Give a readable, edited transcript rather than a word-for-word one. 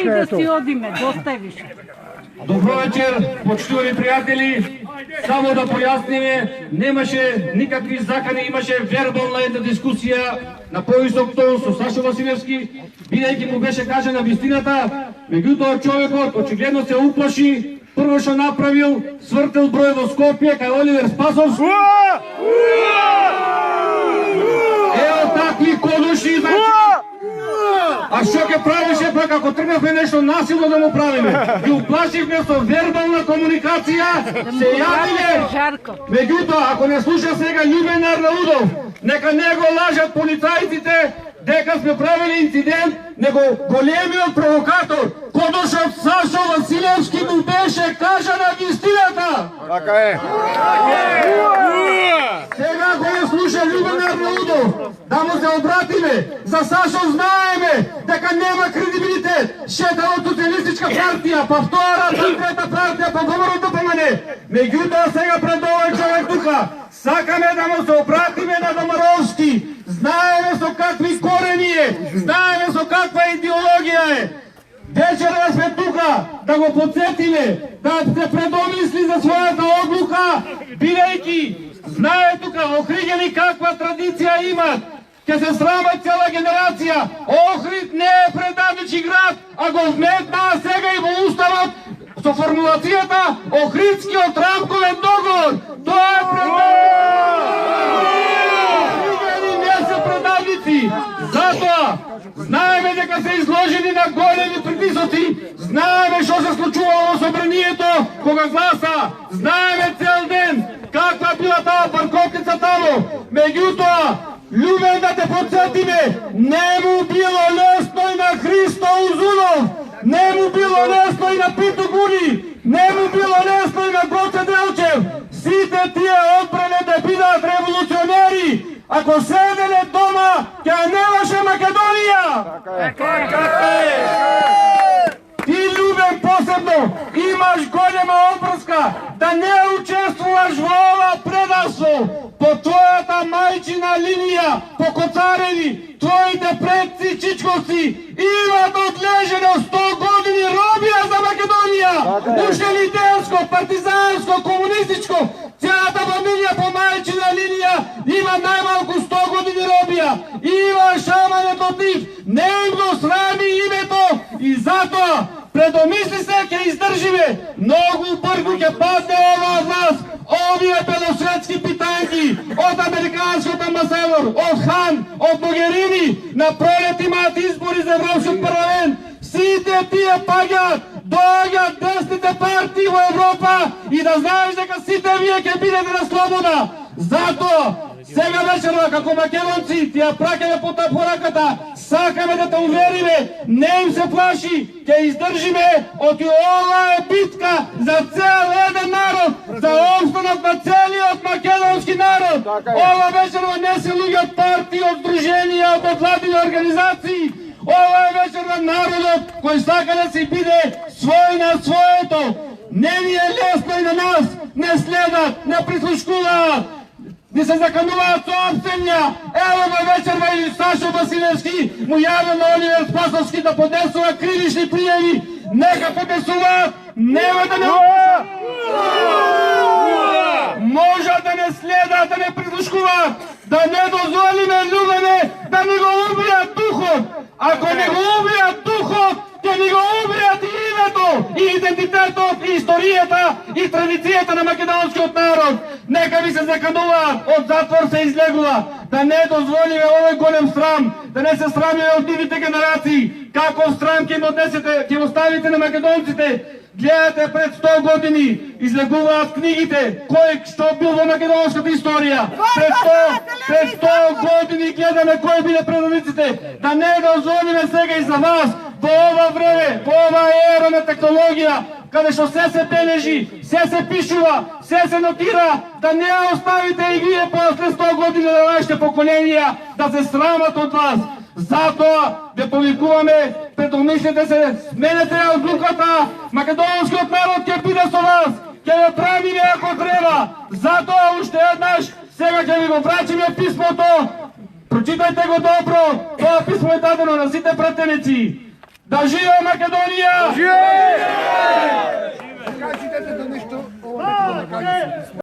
и да си одиме, доста е више. Добро вечер, почитувани приятели. Само да поясниме, немаше никакви закани, имаше вербална една дискусија на повисок тон со Сашо Василевски, бидејќи му беше кажена вистината, меѓутоа човекот очигледно се уплаши, прво што направил, свртел број во Скопје кај Оливер Спасовски. Ево такви конуши, а што ќе правише пак ако тргнавме нешто насилно да му правиме? Ги уплашивме со вербална комуникација, се јавиле. Меѓутоа, ако не слуша сега Љубен Арнаудов, нека не го лажат полицајците дека сме правили инцидент, него големиот провокатор, Кодошов Сашо Василевски му беше кажана вистината. Така е. Сега ако не слуша Љубен Арнаудов, да му се обратиме, за Сашо знаеме дека нема кредибилитет, шета од социјалистичка партија, па втора, па трета партија, па говорот ДПМН. Меѓутоа сега пред овој човек тука, сакаме да му се обратиме на Домаровски, знаеме со какви корени е, знаеме со каква идеологија е. Вечера сме тука да го подсетиме, да се предомисли за својата одлука, бидејќи знае тука Охриѓани каква традиција имат. Ке се срама цела генерација. Охрид не е предавничи град, а го вметнаа сега и во уставот со формулацијата Охридскиот рамковен договор. Тоа е Охриѓани не се предавници. Затоа знаеме дека се изложени на големи притисоци, знаеме што се случувало во собранието кога гласа, знаеме цел ден каква била таа парковница таму. Меѓутоа, Љубен, да те подсетиме, не му било лесно и на Христо Узунов, не му било лесно и на Пито Гуни, не му било лесно и на Гоце Делчев. Сите тие одбране да бидат револуционери, ако седеле дома, ќе немаше Македонија. Ти, Љубен, посебно, имаш голема обврска да не учествуваш во ова предавство. По твојата мајчина линија, по Коцарени, твоите предци Чичковци имат одлежено 100 години робија за Македонија. Ушелиденско, партизанско, комунистичко, цялата фамилија по мајчина линија има најмалку 100 години робија. Има шаманет од нив, не им го срами името и затоа предомисли се, ќе издржиме. Многу брзо ќе падне оваа власт. Овие белосветски питанки од американскиот амбасадор, од Хан, од Могерини, на пролет имаат избори за Европскиот парламент. Сите тие паѓаат, доаѓаат десните партии во Европа и да знаеш дека сите вие ќе бидете на слобода. Затоа сега вечерва како македонци ти ја праќаме по пораката, сакаме да те увериме, не им се плаши, ќе издржиме, оти ова е битка за цел еден народ, за опстанок на целиот македонски народ. Ова вечерва не се луѓе од партии, од здруженија, од владини организации. Ова е вечерва народот кој сака да си биде свој на своето. Не ни е лесно и на нас, не следат, не прислушкуваат. Ни се закануваат со опценја. Ево ме вечерва и Сашо Василевски му јавил на Оливер Спасовски да поднесува кривични пријави. Нека поднесуваат, нема да не можат да не следат, да не прислушкуваат, да не дозволиме Љубене да ни го убијат духот. Ако не го убијат духот, ќе ни го убијат и името, и идентитетот, и историјата, и традицијата на македонскиот народ. Нека ви се закануваат, од затвор се излегува, да не дозволиме овој голем срам, да не се срамиме од нивните генерации. Каков срам ќе им однесете, ќе оставите на македонците? Гледате пред 100 години, излегуваат книгите, кој што бил во македонската историја. Пред 100 години гледаме кој биле предводниците. Да не дозволиме сега и за вас, во ова време, во ова ера на технологија, каде што се бележи, се пишува, се нотира, да не оставите и вие после 100 години на вашите поколенија да се срамат од вас. Затоа ве повикуваме, предомислете се, сменете ја одлуката, македонскиот народ ќе биде со вас, ќе ве правиме ако треба. Затоа уште еднаш, сега ќе ви го врачиме писмото, прочитајте го добро, тоа писмо е дадено на сите пратеници. Да живе Македонија! Кажете да нещо